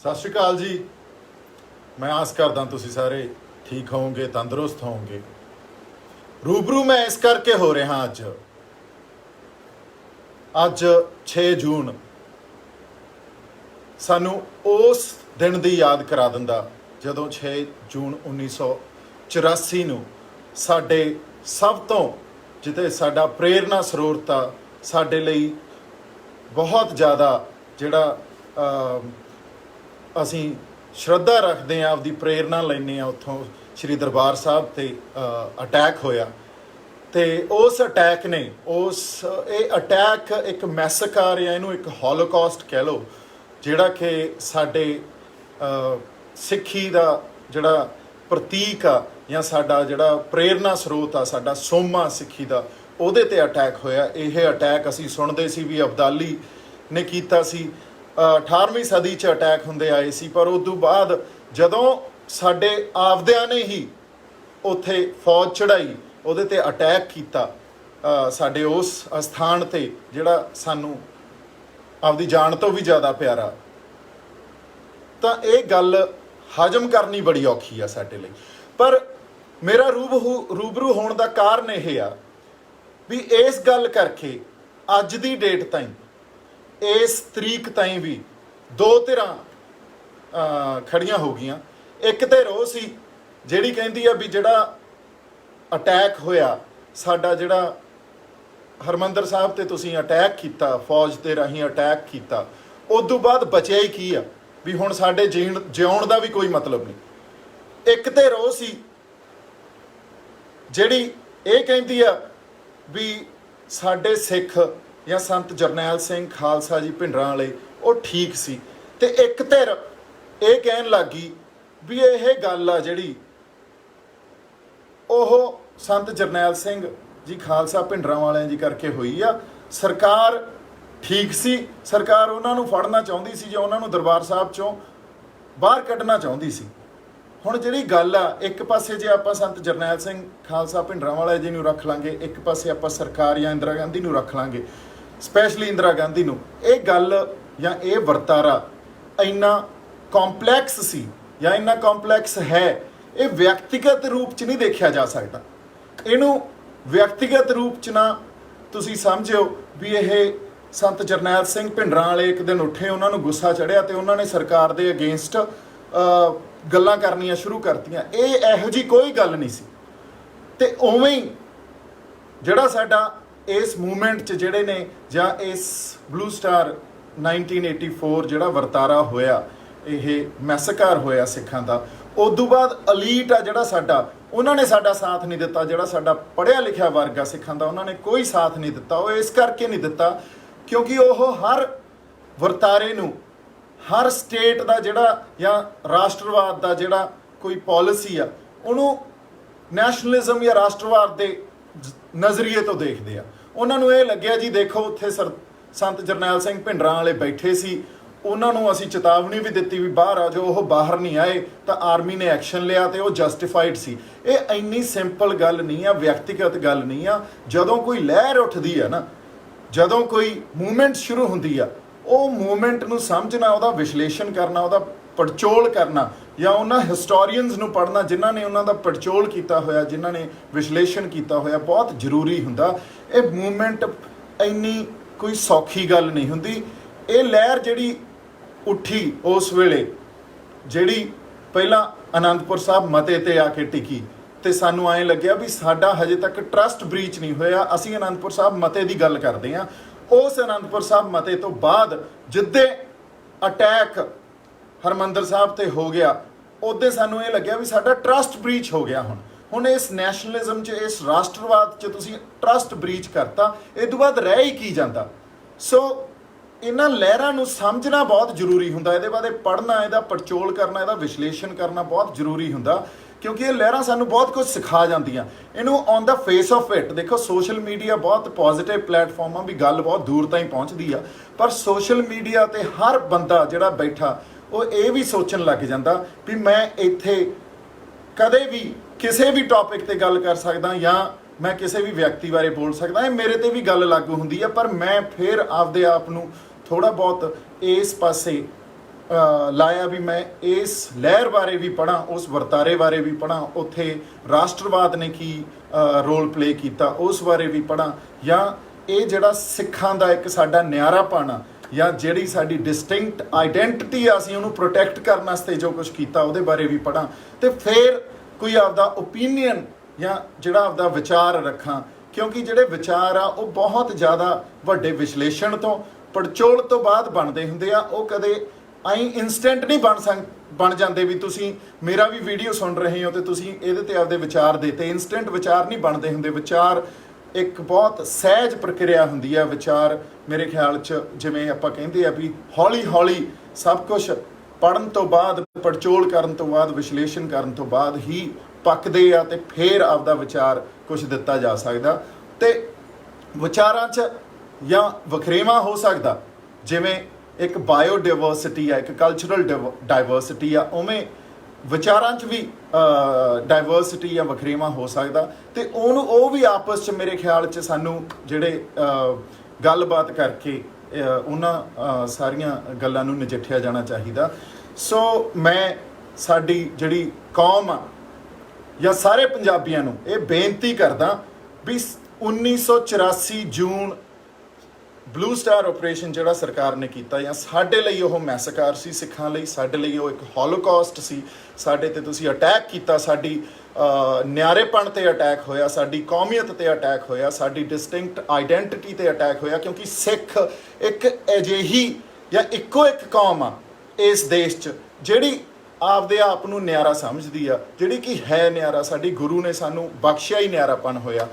सत श्री अकाल जी। मैं आस करदा तुसीं सारे ठीक होवोगे, तंदुरुस्त होवोगे। रूबरू मैं इस करके हो रहा अज 6 जून सानू उस दिन की याद करा दिंदा जदों 6 जून 1984 नूं साडे सब तो जिते साडा प्रेरणा स्रोत आ साडे लई बहुत ज़्यादा जिहड़ा असीं श्रद्धा रखते हैं, आपकी प्रेरणा लैने उत्थों श्री दरबार साहब ते अटैक होया। ते उस अटैक ने ये अटैक एक मैसकार या इनू एक हॉलोकॉस्ट कह लो, जिहड़ा कि साडे सिक्खी दा जिहड़ा प्रतीक आ या साडा जिहड़ा प्रेरणा स्रोत आ साडा सोमा सिक्खी दा उहदे ते अटैक होया। यह अटैक असीं सुणदे सी भी अब्दाली ने कीता सी, 18वीं सदी च अटैक होंदे आए सी, पर उस तों बाद जदों साडे आपदियां ने ही उत्थे फौज चढ़ाई उहदे ते अटैक कीता साडे उस अस्थान ते जिहड़ा सानू आपदी जान तो भी ज़्यादा प्यारा, तां इह गल हजम करनी बड़ी औखी आ साडे लई। पर मेरा रूबरू होण दा कारण यह आ भी इस गल करके अज दी डेट ताईं इस तरीक ताईं भी दो धिरां खड़ियां हो गईयां। एक धिर ओह सी जिहड़ी कहंदी आ भी जिहड़ा अटैक होया साडा जिहड़ा हरमंदर साहब ते तुसीं अटैक कीता, फौज ते राहीं अटैक कीता, उस तों बाद बचिया ही की आ भी हुण साडे जिउण दा भी कोई मतलब नहीं। एक धिर ओह सी जिहड़ी इह कहंदी आ भी साडे सिख या संत जरनैल सिंह खालसा जी भिंडरां वाले वो ठीक सी, ते एक धिर ये कहन लग गई भी यह गल आ जिहड़ी ओह संत जरनैल सिंह जी खालसा भिंडरां वालियां जी करके हुई आ। सरकार ठीक सी, सरकार उन्हां नूं फड़ना चाहुंदी सी जां उन्हां नूं दरबार साहब चों बाहर कढना चाहुंदी सी। हुण जिहड़ी गल आ, एक पासे जे आपां संत जरनैल सिंह खालसा भिंडरां वाले जी नूं रख लांगे, एक पासे आपां सरकार या इंदिरा गांधी नूं रख लांगे, स्पैशली इंदिरा गांधी नूं, ये गल या ये वरतारा इन्ना कॉम्पलैक्स सी या इन्ना कॉम्पलैक्स है, ये व्यक्तिगत रूप च नहीं देखा जा सकता। इनू व्यक्तिगत रूप च ना तुसी समझो भी ये संत जरनैल सिंह भिंडरां वाले एक दिन उठे, उन्होंने गुस्सा चढ़िया तो उन्होंने सरकार के अगेंस्ट गल्लां करनियां शुरू करतियां। ये इहो जी कोई गल नहीं सी। ते उवें ही जिहड़ा साडा इस मूवमेंट च जिहड़े ने जां इस ब्लू स्टार 1984 जिहड़ा वरतारा होया, ये मैसकार होया सिखां दा, उदों बाद अलीट आ जिहड़ा साडा उन्होंने साडा साथ नहीं दिता, जिहड़ा साडा पढ़िया लिखिया वर्ग आ सिखां दा उन्होंने कोई साथ नहीं दिता। वो इस करके नहीं दिता क्योंकि वह हर वरतारे नूं हर स्टेट का जिहड़ा या राष्ट्रवाद का जिहड़ा कोई पॉलिसी आ उन्होंने नैशनलिज्म या राष्ट्रवाद के नज़रिए तो देखते हैं। उन्होंने ये लग्या जी देखो उत्थे संत जरनैल सिंह भिंडरां वाले बैठे सी, उन्होंने असीं चेतावनी भी दी भी बाहर आ जाओ, वो बाहर नहीं आए तो आर्मी ने एक्शन लिया तो वह जस्टिफाइड सी। ये इन्नी सिंपल गल नहीं आ, व्यक्तिगत गल नहीं आ। जदों कोई लहर उठदी है ना, जदों कोई मूवमेंट शुरू हुंदी आ, वो मूवमेंट नूं समझना, उहदा विश्लेषण करना, उहदा पड़चोल करना या उन्होंने हिस्टोरीयनस नूं पढ़ना जिन्हां ने उन्हां दा पड़चोल कीता होया, जिन्हां ने विश्लेषण कीता होया, बहुत जरूरी हुंदा। ये मूवमेंट इन्नी कोई सौखी गल नहीं हुंदी। ये लहर जिहड़ी उठी उस वेले जिहड़ी पहला आनंदपुर साहब मते ते आके टिकी ते सानू ऐ लग्या भी साडा हजे तक ट्रस्ट ब्रीच नहीं होया। असीं आनंदपुर साहब मते की गल करते हैं। उस आनंदपुर साहब मते तो बाद जिद्दे अटैक हरमंदर साहब ते हो गया, उदे सानू ये लग्या भी साडा ट्रस्ट ब्रीच हो गया। हुण इस नैशनलिज्म च इस राष्ट्रवाद च तुसीं ट्रस्ट ब्रीच करता, इस तों बाद रह ही की जांदा। सो इन्हां लहरां नूं समझना बहुत जरूरी हुंदा, इहदे बारे पढ़ना, इहदा पड़चोल करना, इहदा विश्लेषण करना बहुत जरूरी हुंदा क्योंकि ये लहरां सानू बहुत कुछ सिखा जांदियां। इनू on the face of it देखो, सोशल मीडिया बहुत पॉजिटिव प्लेटफॉर्म आ भी गल बहुत दूर ताईं पहुँचदी आ, पर सोशल मीडिया ते हर बंदा जिहड़ा बैठा वो ये भी सोचन लग जाता भी मैं इत्थे कदे भी किसी भी टॉपिक ते गल कर सकदा या मैं किसी भी व्यक्ति बारे बोल सकदा, मेरे ते भी गल लागू हुंदी है, पर मैं फिर आपदे आप नूं थोड़ा बहुत इस पासे ਲਾਇਆ ਵੀ ਮੈਂ ਇਸ ਲਹਿਰ ਬਾਰੇ ਵੀ ਪੜ੍ਹਾਂ, ਉਸ ਵਰਤਾਰੇ ਬਾਰੇ ਵੀ ਪੜ੍ਹਾਂ, ਉੱਥੇ ਰਾਸ਼ਟਰਵਾਦ ਨੇ ਕੀ ਰੋਲ ਪਲੇ ਕੀਤਾ ਉਸ ਬਾਰੇ ਵੀ ਪੜ੍ਹਾਂ, ਜਾਂ ਇਹ ਜਿਹੜਾ ਸਿੱਖਾਂ ਦਾ ਇੱਕ ਸਾਡਾ ਨਿਆਰਾਪਣ ਆ ਜਾਂ ਜਿਹੜੀ ਸਾਡੀ ਡਿਸਟਿੰਕਟ ਆਈਡੈਂਟੀਟੀ ਆ ਅਸੀਂ ਉਹਨੂੰ ਪ੍ਰੋਟੈਕਟ ਕਰਨ ਵਾਸਤੇ ਜੋ ਕੁਝ ਕੀਤਾ ਉਹਦੇ ਬਾਰੇ ਵੀ ਪੜ੍ਹਾਂ, ਤੇ ਫਿਰ ਕੋਈ ਆਪਦਾ ਓਪੀਨੀਅਨ ਜਾਂ ਜਿਹੜਾ ਆਪਦਾ ਵਿਚਾਰ ਰੱਖਾਂ। ਕਿਉਂਕਿ ਜਿਹੜੇ ਵਿਚਾਰ ਆ ਉਹ ਬਹੁਤ ਜ਼ਿਆਦਾ ਵੱਡੇ ਵਿਸ਼ਲੇਸ਼ਣ ਤੋਂ ਪੜਚੋਲ ਤੋਂ ਬਾਅਦ ਬਣਦੇ ਹੁੰਦੇ ਆ। ਉਹ ਕਦੇ ਆਈ ਇਨਸਟੈਂਟ ਨਹੀਂ ਬਣ ਜਾਂਦੇ ਵੀ ਤੁਸੀਂ ਮੇਰਾ ਵੀ ਵੀਡੀਓ ਸੁਣ ਰਹੇ ਹੋ ਤੇ ਤੁਸੀਂ ਇਹਦੇ ਤੇ ਆਪਦੇ ਵਿਚਾਰ ਦੇਤੇ। ਇਨਸਟੈਂਟ ਵਿਚਾਰ ਨਹੀਂ ਬਣਦੇ ਹੁੰਦੇ। ਵਿਚਾਰ ਇੱਕ ਬਹੁਤ ਸਹਿਜ ਪ੍ਰਕਿਰਿਆ ਹੁੰਦੀ ਆ। ਵਿਚਾਰ ਮੇਰੇ ਖਿਆਲ 'ਚ ਜਿਵੇਂ ਆਪਾਂ ਕਹਿੰਦੇ ਆ ਵੀ ਹੌਲੀ ਹੌਲੀ ਸਭ ਕੁਝ ਪੜ੍ਹਨ ਤੋਂ ਬਾਅਦ, ਪੜਚੋਲ ਕਰਨ ਤੋਂ ਬਾਅਦ, ਵਿਸ਼ਲੇਸ਼ਣ ਕਰਨ ਤੋਂ ਬਾਅਦ ਹੀ ਪੱਕਦੇ ਆ ਤੇ ਫਿਰ ਆਪਦਾ ਵਿਚਾਰ ਕੁਝ ਦਿੱਤਾ ਜਾ ਸਕਦਾ। ਤੇ ਵਿਚਾਰਾਂ 'ਚ ਜਾਂ ਵਖਰੇਵਾਂ ਹੋ ਸਕਦਾ, ਜਿਵੇਂ ਇੱਕ ਬਾਇਓਡਾਇਵਰਸਿਟੀ ਆ, ਇੱਕ ਕਲਚਰਲ ਡਾਇਵਰਸਿਟੀ ਆ, ਉਵੇਂ ਵਿਚਾਰਾਂ 'ਚ ਵੀ ਡਾਇਵਰਸਿਟੀ ਜਾਂ ਵਖਰੇਵਾਂ ਹੋ ਸਕਦਾ। ਤੇ ਉਹ ਵੀ ਆਪਸ 'ਚ ਮੇਰੇ ਖਿਆਲ 'ਚ ਸਾਨੂੰ ਜਿਹੜੇ ਗੱਲਬਾਤ ਕਰਕੇ ਉਹਨਾਂ ਸਾਰੀਆਂ ਗੱਲਾਂ ਨੂੰ ਨਜਿੱਠਿਆ ਜਾਣਾ ਚਾਹੀਦਾ। ਸੋ ਮੈਂ ਸਾਡੀ ਜਿਹੜੀ ਕੌਮ ਆ ਜਾਂ ਸਾਰੇ ਪੰਜਾਬੀਆਂ ਨੂੰ ਇਹ ਬੇਨਤੀ ਕਰਦਾ ਵੀ 1984 ਜੂਨ ਬਲੂ ਸਟਾਰ ਆਪਰੇਸ਼ਨ ਜਿਹੜਾ ਸਰਕਾਰ ਨੇ ਕੀਤਾ, ਜਾਂ ਸਾਡੇ ਲਈ ਉਹ ਮੈਸੇਕਾਰ ਸੀ, ਸਿੱਖਾਂ ਲਈ ਸਾਡੇ ਲਈ ਉਹ ਇੱਕ ਹੋਲੋਕਾਸਟ ਸੀ। ਸਾਡੇ ਤੇ ਤੁਸੀਂ ਅਟੈਕ ਕੀਤਾ, ਸਾਡੀ ਨਿਆਰੇਪਣ ਤੇ ਅਟੈਕ ਹੋਇਆ, ਸਾਡੀ ਕੌਮੀਅਤ ਤੇ ਅਟੈਕ ਹੋਇਆ, ਸਾਡੀ ਡਿਸਟਿੰਕਟ ਆਈਡੈਂਟੀਟੀ ਤੇ ਅਟੈਕ ਹੋਇਆ। ਕਿਉਂਕਿ ਸਿੱਖ ਇੱਕ ਅਜਿਹੀ ਜਾਂ ਇੱਕੋ ਇੱਕ ਕੌਮ ਆ ਇਸ ਦੇਸ਼ 'ਚ ਜਿਹੜੀ ਆਪਦੇ ਆਪ ਨੂੰ ਨਿਆਰਾ ਸਮਝਦੀ ਆ, ਜਿਹੜੀ ਕਿ ਹੈ ਨਿਆਰਾ। ਸਾਡੀ ਗੁਰੂ ਨੇ ਸਾਨੂੰ ਬਖਸ਼ਿਆ ਹੀ ਨਿਆਰਾਪਣ ਹੋਇਆ।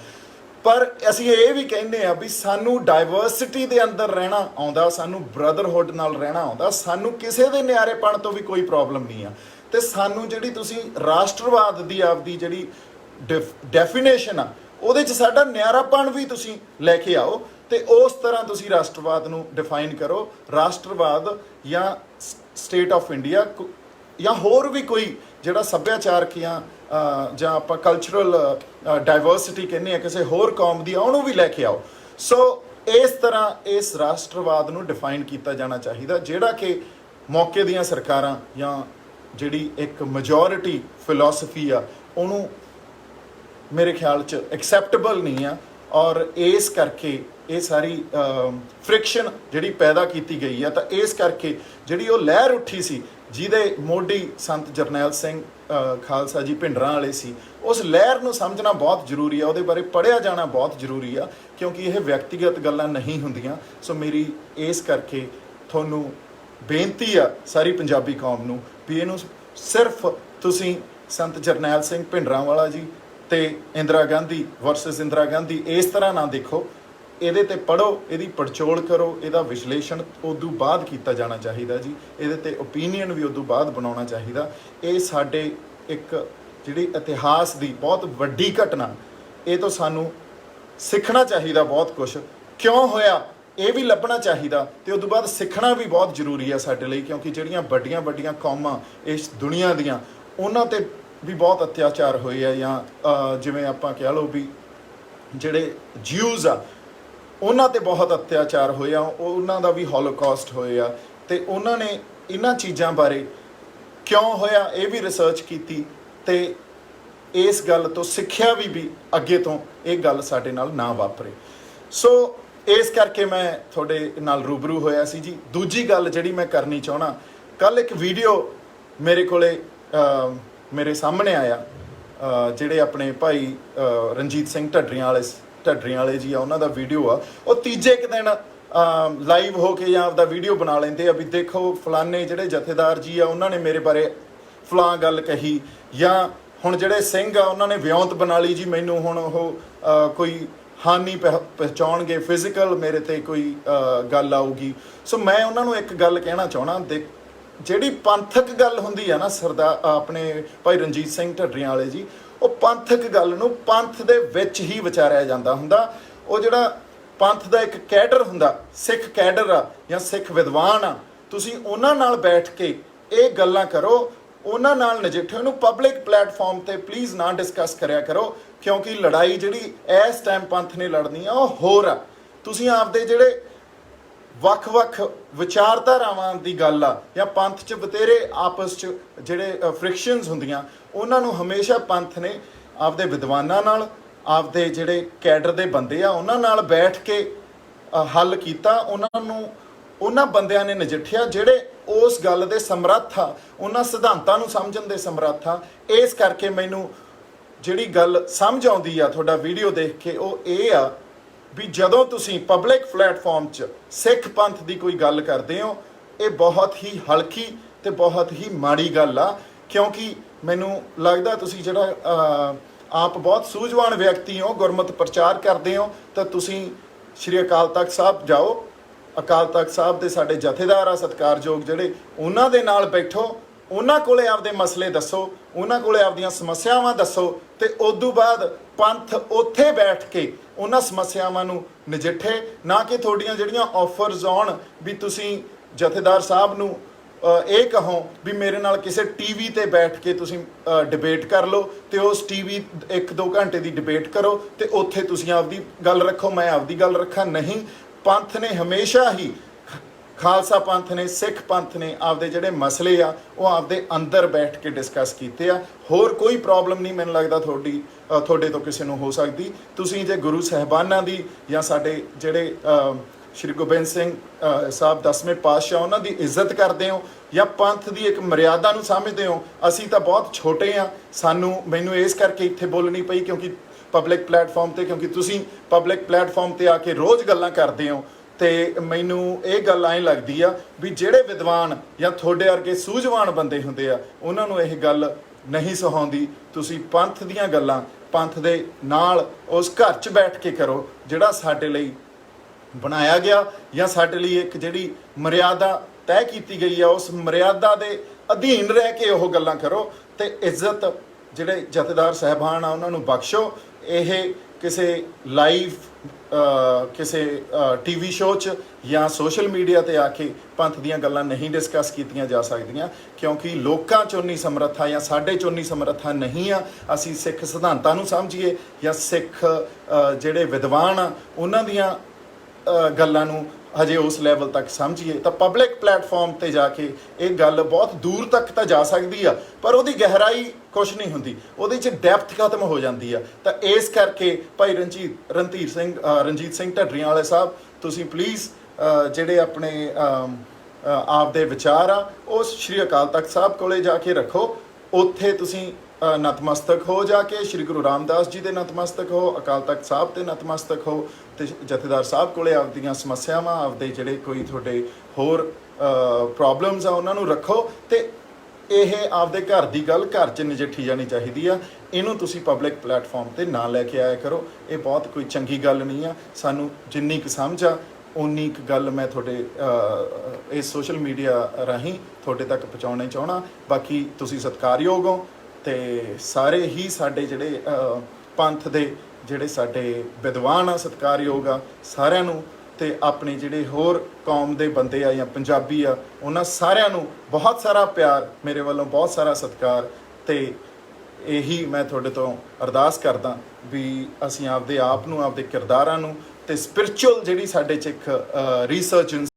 ਪਰ ਅਸੀਂ ਇਹ ਵੀ ਕਹਿੰਦੇ ਆ ਵੀ ਸਾਨੂੰ ਡਾਇਵਰਸਿਟੀ ਦੇ ਅੰਦਰ ਰਹਿਣਾ ਆਉਂਦਾ, ਸਾਨੂੰ ਬ੍ਰਦਰਹੁੱਡ ਨਾਲ ਰਹਿਣਾ ਆਉਂਦਾ, ਸਾਨੂੰ ਕਿਸੇ ਦੇ ਨਿਆਰੇਪਣ ਤੋਂ ਵੀ ਕੋਈ ਪ੍ਰੋਬਲਮ ਨਹੀਂ ਆ। ਤੇ ਸਾਨੂੰ ਜਿਹੜੀ ਤੁਸੀਂ ਰਾਸ਼ਟਰਵਾਦ ਦੀ ਆਪਦੀ ਜਿਹੜੀ ਡੈਫੀਨੇਸ਼ਨ ਆ ਉਹਦੇ 'ਚ ਸਾਡਾ ਨਿਆਰਾਪਣ ਵੀ ਤੁਸੀਂ ਲੈ ਕੇ ਆਓ ਤੇ ਉਸ ਤਰ੍ਹਾਂ ਤੁਸੀਂ ਰਾਸ਼ਟਰਵਾਦ ਨੂੰ ਡਿਫਾਈਨ ਕਰੋ। ਰਾਸ਼ਟਰਵਾਦ ਜਾਂ ਸਟੇਟ ਆਫ ਇੰਡੀਆ ਜਾਂ ਹੋਰ ਵੀ ਕੋਈ ਜਿਹੜਾ ਸੱਭਿਆਚਾਰਕ ਜਾਂ ਆਪਾਂ ਕਲਚਰਲ ਡਾਇਵਰਸਿਟੀ ਕਹਿੰਦੇ ਆ ਕਿਸੇ ਹੋਰ ਕੌਮ ਦੀ, ਉਹਨੂੰ ਵੀ ਲੈ ਕੇ ਆਓ। ਸੋ ਇਸ ਤਰ੍ਹਾਂ ਇਸ ਰਾਸ਼ਟਰਵਾਦ ਨੂੰ ਡਿਫਾਈਨ ਕੀਤਾ ਜਾਣਾ ਚਾਹੀਦਾ, ਜਿਹੜਾ ਕਿ ਮੌਕੇ ਦੀਆਂ ਸਰਕਾਰਾਂ ਜਾਂ ਜਿਹੜੀ ਇੱਕ ਮੈਜੋਰਿਟੀ ਫਿਲਾਸਫੀ ਆ ਉਹਨੂੰ ਮੇਰੇ ਖਿਆਲ 'ਚ ਐਕਸੈਪਟੇਬਲ ਨਹੀਂ ਆ। ਔਰ ਇਸ ਕਰਕੇ ਇਹ ਸਾਰੀ ਫ੍ਰਿਕਸ਼ਨ ਜਿਹੜੀ ਪੈਦਾ ਕੀਤੀ ਗਈ ਆ, ਤਾਂ ਇਸ ਕਰਕੇ ਜਿਹੜੀ ਉਹ ਲਹਿਰ ਉੱਠੀ ਸੀ ਜਿਹਦੇ ਮੋਢੀ ਸੰਤ ਜਰਨੈਲ ਸਿੰਘ ਖਾਲਸਾ ਜੀ ਭਿੰਡਰਾਂ ਵਾਲੇ ਸੀ, ਉਸ ਲਹਿਰ ਨੂੰ ਸਮਝਣਾ ਬਹੁਤ ਜ਼ਰੂਰੀ ਆ, ਉਹਦੇ ਬਾਰੇ ਪੜ੍ਹਿਆ ਜਾਣਾ ਬਹੁਤ ਜ਼ਰੂਰੀ ਆ, ਕਿਉਂਕਿ ਇਹ ਵਿਅਕਤੀਗਤ ਗੱਲਾਂ ਨਹੀਂ ਹੁੰਦੀਆਂ। ਸੋ ਮੇਰੀ ਇਸ ਕਰਕੇ ਤੁਹਾਨੂੰ ਬੇਨਤੀ ਆ ਸਾਰੀ ਪੰਜਾਬੀ ਕੌਮ ਨੂੰ ਵੀ ਇਹਨੂੰ ਸਿਰਫ ਤੁਸੀਂ ਸੰਤ ਜਰਨੈਲ ਸਿੰਘ ਭਿੰਡਰਾਂ ਵਾਲਾ ਜੀ ਤੇ ਇੰਦਰਾ ਗਾਂਧੀ ਵਰਸਸ ਇੰਦਰਾ ਗਾਂਧੀ ਇਸ ਤਰ੍ਹਾਂ ਨਾ ਦੇਖੋ। ਇਹਦੇ ਤੇ ਪੜ੍ਹੋ, ਇਹਦੀ ਪੜਚੋਲ ਕਰੋ, ਇਹਦਾ ਵਿਸ਼ਲੇਸ਼ਣ ਉਦੋਂ ਬਾਅਦ ਕੀਤਾ ਜਾਣਾ ਚਾਹੀਦਾ ਜੀ। ਇਹਦੇ ਤੇ ਓਪੀਨੀਅਨ ਵੀ ਉਦੋਂ ਬਾਅਦ ਬਣਾਉਣਾ ਚਾਹੀਦਾ। ਇਹ ਸਾਡੇ ਇੱਕ ਜਿਹੜੀ ਇਤਿਹਾਸ ਦੀ ਬਹੁਤ ਵੱਡੀ ਘਟਨਾ, ਇਹ ਤੋਂ ਸਾਨੂੰ ਸਿੱਖਣਾ ਚਾਹੀਦਾ ਬਹੁਤ ਕੁਝ। ਕਿਉਂ ਹੋਇਆ ਇਹ ਵੀ ਲੱਭਣਾ ਚਾਹੀਦਾ ਤੇ ਉਦੋਂ ਬਾਅਦ ਸਿੱਖਣਾ ਵੀ ਬਹੁਤ ਜ਼ਰੂਰੀ ਆ ਸਾਡੇ ਲਈ, ਕਿਉਂਕਿ ਜਿਹੜੀਆਂ ਵੱਡੀਆਂ ਵੱਡੀਆਂ ਕੌਮਾਂ ਇਸ ਦੁਨੀਆ ਦੀਆਂ, ਉਹਨਾਂ ਤੇ ਵੀ ਬਹੁਤ ਅਤਿਆਚਾਰ ਹੋਏ ਆ। ਜਾਂ ਜਿਵੇਂ ਆਪਾਂ ਕਹਿ ਲਓ ਵੀ ਜਿਹੜੇ ਜਿਊਜ਼ ਆ ਉਹਨਾਂ ਤੇ ਬਹੁਤ ਅਤਿਆਚਾਰ ਹੋਏ ਆ, ਉਹਨਾਂ ਦਾ ਵੀ ਹੋਲੋਕਾਸਟ ਹੋਏ ਆ। ਤੇ ਉਹਨਾਂ ਨੇ ਇਹਨਾਂ ਚੀਜ਼ਾਂ ਬਾਰੇ ਕਿਉਂ ਹੋਇਆ ਇਹ ਵੀ ਰਿਸਰਚ ਕੀਤੀ ਤੇ ਇਸ ਗੱਲ ਤੋਂ ਸਿੱਖਿਆ ਵੀ ਅੱਗੇ ਤੋਂ ਇਹ ਗੱਲ ਸਾਡੇ ਨਾਲ ਨਾ ਵਾਪਰੇ। ਸੋ ਇਸ ਕਰਕੇ ਮੈਂ ਤੁਹਾਡੇ ਨਾਲ ਰੂਬਰੂ ਹੋਇਆ ਸੀ ਜੀ। ਦੂਜੀ ਗੱਲ ਜਿਹੜੀ ਮੈਂ ਕਰਨੀ ਚਾਹਣਾ, ਕੱਲ ਇੱਕ ਵੀਡੀਓ ਮੇਰੇ ਕੋਲੇ ਮੇਰੇ ਸਾਹਮਣੇ ਆਇਆ, ਜਿਹੜੇ ਆਪਣੇ ਭਾਈ ਰਣਜੀਤ ਸਿੰਘ ਢੱਡਰੀਆਂ ਵਾਲੇ ਜੀ ਆ, ਉਹਨਾਂ ਦਾ ਵੀਡੀਓ ਆ। ਉਹ ਤੀਜੇ ਕੁ ਦਿਨ ਲਾਈਵ ਹੋ ਕੇ ਜਾਂ ਆਪਦਾ ਵੀਡੀਓ ਬਣਾ ਲੈਂਦੇ ਆ ਵੀ ਦੇਖੋ ਫਲਾਨੇ ਜਿਹੜੇ ਜਥੇਦਾਰ ਜੀ ਆ ਉਹਨਾਂ ਨੇ ਮੇਰੇ ਬਾਰੇ ਫਲਾਂ ਗੱਲ ਕਹੀ, ਜਾਂ ਹੁਣ ਜਿਹੜੇ ਸਿੰਘ ਆ ਉਹਨਾਂ ਨੇ ਵਿਉਂਤ ਬਣਾ ਲਈ ਜੀ ਮੈਨੂੰ, ਹੁਣ ਉਹ ਕੋਈ ਹਾਨੀ ਪਹੁੰਚਾਉਣਗੇ, ਫਿਜ਼ੀਕਲ ਮੇਰੇ ਤੇ ਕੋਈ ਗੱਲ ਆਊਗੀ। ਸੋ ਮੈਂ ਉਹਨਾਂ ਨੂੰ ਇੱਕ ਗੱਲ ਕਹਿਣਾ ਚਾਹਣਾ, ਜਿਹੜੀ ਪੰਥਕ ਗੱਲ ਹੁੰਦੀ ਆ ਨਾ ਆਪਣੇ ਭਾਈ ਰਣਜੀਤ ਸਿੰਘ ਢੱਡਰੀਆਂ ਵਾਲੇ ਜੀ, ਉਹ ਪੰਥਕ ਗੱਲ ਨੂੰ ਪੰਥ ਦੇ ਵਿੱਚ ਹੀ ਵਿਚਾਰਿਆ ਜਾਂਦਾ ਹੁੰਦਾ। ਉਹ ਜਿਹੜਾ ਪੰਥ ਦਾ ਇੱਕ ਕੈਡਰ ਹੁੰਦਾ, ਸਿੱਖ ਕੈਡਰ ਆ ਜਾਂ ਸਿੱਖ ਵਿਦਵਾਨ ਆ, ਤੁਸੀਂ ਉਹਨਾਂ ਨਾਲ ਬੈਠ ਕੇ ਇਹ ਗੱਲਾਂ ਕਰੋ, ਉਹਨਾਂ ਨਾਲ ਨਜਿੱਠੋ। ਇਹਨੂੰ ਪਬਲਿਕ ਪਲੇਟਫਾਰਮ ਤੇ ਪਲੀਜ਼ ਨਾ ਡਿਸਕਸ ਕਰਿਆ ਕਰੋ, ਕਿਉਂਕਿ ਲੜਾਈ ਜਿਹੜੀ ਇਸ ਟਾਈਮ ਪੰਥ ਨੇ ਲੜਨੀ ਆ ਉਹ ਹੋਰ ਆ। ਤੁਸੀਂ ਆਪਦੇ ਜਿਹੜੇ ਵੱਖ-ਵੱਖ ਵਿਚਾਰਧਾਰਾਵਾਂ ਦੀ ਗੱਲ ਆ ਜਾਂ ਪੰਥ 'ਚ ਬਤੇਰੇ ਆਪਸ 'ਚ ਜਿਹੜੇ ਫ੍ਰਿਕਸ਼ਨਸ ਹੁੰਦੀਆਂ, ਉਹਨਾਂ ਨੂੰ ਹਮੇਸ਼ਾ ਪੰਥ ਨੇ ਆਪਦੇ ਵਿਦਵਾਨਾਂ ਨਾਲ, ਆਪਦੇ ਜਿਹੜੇ ਕੈਡਰ ਦੇ ਬੰਦੇ ਆ ਉਹਨਾਂ ਨਾਲ ਬੈਠ ਕੇ ਹੱਲ ਕੀਤਾ। ਉਹਨਾਂ ਬੰਦਿਆਂ ਨੇ ਨਜਿੱਠਿਆ ਜਿਹੜੇ ਉਸ ਗੱਲ ਦੇ ਸਮਰੱਥ ਆ, ਉਹਨਾਂ ਸਿਧਾਂਤਾਂ ਨੂੰ ਸਮਝਣ ਦੇ ਸਮਰੱਥ ਆ। ਇਸ ਕਰਕੇ ਮੈਨੂੰ ਜਿਹੜੀ ਗੱਲ ਸਮਝ ਆਉਂਦੀ ਆ ਤੁਹਾਡਾ ਵੀਡੀਓ ਦੇਖ ਕੇ ਉਹ ਇਹ ਆ ਵੀ ਜਦੋਂ ਤੁਸੀਂ ਪਬਲਿਕ ਪਲੇਟਫਾਰਮ 'ਚ ਸਿੱਖ ਪੰਥ ਦੀ ਕੋਈ ਗੱਲ ਕਰਦੇ ਹੋ, ਇਹ ਬਹੁਤ ਹੀ ਹਲਕੀ ਤੇ ਬਹੁਤ ਹੀ ਮਾੜੀ ਗੱਲ ਆ। ਕਿਉਂਕਿ ਮੈਨੂੰ ਲੱਗਦਾ ਤੁਸੀਂ ਜਿਹੜਾ ਆਪ ਬਹੁਤ ਸੂਝਵਾਨ ਵਿਅਕਤੀ ਹੋ, ਗੁਰਮਤਿ ਪ੍ਰਚਾਰ ਕਰਦੇ ਹੋ, ਤਾਂ ਤੁਸੀਂ ਸ਼੍ਰੀ ਅਕਾਲ ਤਖਤ ਸਾਹਿਬ ਜਾਓ। ਅਕਾਲ ਤਖਤ ਸਾਹਿਬ ਦੇ ਸਾਡੇ ਜਥੇਦਾਰ ਆ ਸਤਿਕਾਰਯੋਗ ਜਿਹੜੇ, ਉਹਨਾਂ ਦੇ ਨਾਲ ਬੈਠੋ, ਉਹਨਾਂ ਕੋਲੇ ਆਪਦੇ ਮਸਲੇ ਦੱਸੋ, ਉਹਨਾਂ ਕੋਲੇ ਆਪਦੀਆਂ ਸਮੱਸਿਆਵਾਂ ਦੱਸੋ, ਤੇ ਉਦੋਂ ਬਾਅਦ ਪੰਥ ਉੱਥੇ ਬੈਠ ਕੇ ਉਹਨਾਂ ਸਮੱਸਿਆਵਾਂ ਨੂੰ ਨਜਿੱਠੇ। ਨਾ ਕਿ ਤੁਹਾਡੀਆਂ ਜਿਹੜੀਆਂ ਆਫਰਸ ਆਉਣ ਵੀ ਤੁਸੀਂ ਜਥੇਦਾਰ ਸਾਹਿਬ ਨੂੰ ਇਹ ਕਹੋ ਵੀ ਮੇਰੇ ਨਾਲ ਕਿਸੇ ਟੀਵੀ ਤੇ ਬੈਠ ਕੇ ਤੁਸੀਂ ਡਿਬੇਟ ਕਰ ਲਓ, ਤੇ ਉਸ ਟੀਵੀ 1-2 ਘੰਟੇ ਦੀ ਡਿਬੇਟ ਕਰੋ ਤੇ ਉੱਥੇ ਤੁਸੀਂ ਆਪਦੀ ਗੱਲ ਰੱਖੋ, ਮੈਂ ਆਪਦੀ ਗੱਲ ਰੱਖਾਂ। ਨਹੀਂ, ਪੰਥ ਨੇ ਹਮੇਸ਼ਾ ਹੀ, ਖਾਲਸਾ ਪੰਥ ਨੇ, ਸਿੱਖ ਪੰਥ ਨੇ ਆਪਦੇ ਜਿਹੜੇ ਮਸਲੇ ਆ ਉਹ ਆਪਦੇ ਅੰਦਰ ਬੈਠ ਕੇ ਡਿਸਕਸ ਕੀਤੇ ਆ। ਹੋਰ ਕੋਈ ਪ੍ਰੋਬਲਮ ਨਹੀਂ ਮੈਨੂੰ ਲੱਗਦਾ ਤੁਹਾਡੇ ਤੋਂ ਕਿਸੇ ਨੂੰ ਹੋ ਸਕਦੀ। ਤੁਸੀਂ ਜੇ ਗੁਰੂ ਸਾਹਿਬਾਨਾਂ ਦੀ ਜਾਂ ਸਾਡੇ ਜਿਹੜੇ ਸ਼੍ਰੀ ਗੋਬਿੰਦ ਸਿੰਘ ਸਾਹਿਬ 10ਵੇਂ ਪਾਤਸ਼ਾਹ ਉਹਨਾਂ ਦੀ ਇੱਜ਼ਤ ਕਰਦੇ ਹੋ ਜਾਂ ਪੰਥ ਦੀ ਇੱਕ ਮਰਿਆਦਾ ਨੂੰ ਸਮਝਦੇ ਹੋ, ਅਸੀਂ ਤਾਂ ਬਹੁਤ ਛੋਟੇ ਆ। ਮੈਨੂੰ ਇਸ ਕਰਕੇ ਇੱਥੇ ਬੋਲਣੀ ਪਈ ਕਿਉਂਕਿ ਪਬਲਿਕ ਪਲੇਟਫਾਰਮ ਤੇ, ਕਿਉਂਕਿ ਤੁਸੀਂ ਪਬਲਿਕ ਪਲੇਟਫਾਰਮ ਤੇ ਆ ਕੇ ਰੋਜ਼ ਗੱਲਾਂ ਕਰਦੇ ਹੋ, ਤੇ ਮੈਨੂੰ ਇਹ ਗੱਲ ਐਂ ਲੱਗਦੀ ਆ ਵੀ ਜਿਹੜੇ ਵਿਦਵਾਨ ਜਾਂ ਤੁਹਾਡੇ ਵਰਗੇ ਸੂਝਵਾਨ ਬੰਦੇ ਹੁੰਦੇ ਆ ਉਹਨਾਂ ਨੂੰ ਇਹ ਗੱਲ ਨਹੀਂ ਸੁਹਾਉਂਦੀ। ਤੁਸੀਂ ਪੰਥ ਦੀਆਂ ਗੱਲਾਂ ਪੰਥ ਦੇ ਨਾਲ ਉਸ ਘਰ 'ਚ ਬੈਠ ਕੇ ਕਰੋ ਜਿਹੜਾ ਸਾਡੇ ਲਈ ਬਣਾਇਆ ਗਿਆ, ਜਾਂ ਸਾਡੇ ਲਈ ਇੱਕ ਜਿਹੜੀ ਮਰਿਆਦਾ ਤੈਅ ਕੀਤੀ ਗਈ ਆ ਉਸ ਮਰਿਆਦਾ ਦੇ ਅਧੀਨ ਰਹਿ ਕੇ ਉਹ ਗੱਲਾਂ ਕਰੋ। ਤੇ ਇੱਜ਼ਤ ਜਿਹੜੇ ਜਥੇਦਾਰ ਸਾਹਿਬਾਨ ਆ ਉਹਨਾਂ ਨੂੰ ਬਖਸ਼ੋ। ਇਹ ਕਿਸੇ ਲਾਈਵ ਕਿਸੇ ਟੀਵੀ ਸ਼ੋਅ 'ਚ ਜਾਂ ਸੋਸ਼ਲ ਮੀਡੀਆ ਤੇ ਆ ਕੇ ਪੰਥ ਦੀਆਂ ਗੱਲਾਂ ਨਹੀਂ ਡਿਸਕਸ ਕੀਤੀਆਂ ਜਾ ਸਕਦੀਆਂ, ਕਿਉਂਕਿ ਲੋਕਾਂ 'ਚ ਉਨੀ ਸਮਰੱਥਾ ਜਾਂ ਸਾਡੇ 'ਚ ਉਨੀ ਸਮਰੱਥਾ ਨਹੀਂ ਆ। ਅਸੀਂ ਸਿੱਖ ਸਿਧਾਂਤਾਂ ਨੂੰ ਸਮਝੀਏ ਜਾਂ ਸਿੱਖ ਜਿਹੜੇ ਵਿਦਵਾਨ ਆ ਉਹਨਾਂ ਦੀਆਂ ਗੱਲਾਂ ਨੂੰ ਹਜੇ ਉਸ ਲੈਵਲ ਤੱਕ ਸਮਝੀਏ ਤਾਂ ਪਬਲਿਕ ਪਲੇਟਫਾਰਮ ਤੇ ਜਾ ਕੇ ਇਹ ਗੱਲ ਬਹੁਤ ਦੂਰ ਤੱਕ ਤਾਂ ਜਾ ਸਕਦੀ ਆ, ਪਰ ਉਹਦੀ ਗਹਿਰਾਈ ਕੁਛ ਨਹੀਂ ਹੁੰਦੀ, ਉਹਦੇ 'ਚ ਡੈਪਥ ਖਤਮ ਹੋ ਜਾਂਦੀ ਆ। ਤਾਂ ਇਸ ਕਰਕੇ ਭਾਈ ਰਣਜੀਤ ਸਿੰਘ ਢੱਡਰੀਆਂ ਵਾਲੇ ਸਾਹਿਬ, ਤੁਸੀਂ ਪਲੀਜ਼ ਜਿਹੜੇ ਆਪਣੇ ਆਪ ਦੇ ਵਿਚਾਰ ਆ ਉਹ ਸ਼੍ਰੀ ਅਕਾਲ ਤਖਤ ਸਾਹਿਬ ਕੋਲੇ ਜਾ ਕੇ ਰੱਖੋ। ਉੱਥੇ ਤੁਸੀਂ ਨਤਮਸਤਕ ਹੋ, ਜਾ ਕੇ ਸ਼੍ਰੀ ਗੁਰੂ ਰਾਮਦਾਸ ਜੀ ਦੇ ਨਤਮਸਤਕ ਹੋ, ਅਕਾਲ ਤਖਤ ਸਾਹਿਬ ਤੇ ਨਤਮਸਤਕ ਹੋ, ਤੇ ਜਥੇਦਾਰ ਸਾਹਿਬ ਕੋਲੇ ਆਪਦੀਆਂ ਸਮੱਸਿਆਵਾਂ, ਆਪਦੇ ਜਿਹੜੇ ਕੋਈ ਤੁਹਾਡੇ ਹੋਰ ਪ੍ਰੋਬਲਮਸ ਆ ਉਹਨਾਂ ਨੂੰ ਰੱਖੋ। ਤੇ ਇਹ ਆਪਦੇ ਘਰ ਦੀ ਗੱਲ ਘਰ 'ਚ ਨਜਿੱਠੀ ਜਾਣੀ ਚਾਹੀਦੀ ਆ। ਇਹਨੂੰ ਤੁਸੀਂ ਪਬਲਿਕ ਪਲੇਟਫਾਰਮ ਤੇ ਨਾ ਲੈ ਕੇ ਆਇਆ ਕਰੋ, ਇਹ ਬਹੁਤ ਕੋਈ ਚੰਗੀ ਗੱਲ ਨਹੀਂ ਆ। ਸਾਨੂੰ ਜਿੰਨੀ ਕੁ ਸਮਝ ਆ ਉਨੀ ਕੁ ਗੱਲ ਮੈਂ ਤੁਹਾਡੇ ਇਸ ਸੋਸ਼ਲ ਮੀਡੀਆ ਰਾਹੀਂ ਤੁਹਾਡੇ ਤੱਕ ਪਹੁੰਚਾਉਣਾ ਚਾਹਣਾ। ਬਾਕੀ ਤੁਸੀਂ ਸਤਿਕਾਰਯੋਗ ਹੋ, ਤੇ ਸਾਰੇ ਹੀ ਸਾਡੇ ਜਿਹੜੇ ਪੰਥ ਦੇ ਜਿਹੜੇ ਸਾਡੇ ਵਿਦਵਾਨ ਆ ਸਤਿਕਾਰਯੋਗ ਆ ਸਾਰਿਆਂ ਨੂੰ, ਤੇ ਆਪਣੇ ਜਿਹੜੇ ਹੋਰ ਕੌਮ ਦੇ ਬੰਦੇ ਆ ਜਾਂ ਪੰਜਾਬੀ ਆ ਉਹਨਾਂ ਸਾਰਿਆਂ ਨੂੰ ਬਹੁਤ ਸਾਰਾ ਪਿਆਰ, ਮੇਰੇ ਵੱਲੋਂ ਬਹੁਤ ਸਾਰਾ ਸਤਿਕਾਰ। ਤੇ ਇਹੀ ਮੈਂ ਤੁਹਾਡੇ ਤੋਂ ਅਰਦਾਸ ਕਰਦਾ ਵੀ ਅਸੀਂ ਆਪਦੇ ਆਪ ਨੂੰ, ਆਪਦੇ ਕਿਰਦਾਰਾਂ ਨੂੰ, ਤੇ ਸਪਿਰਚੁਅਲ ਜਿਹੜੀ ਸਾਡੇ 'ਚ ਇੱਕ ਰਿਸਰਚ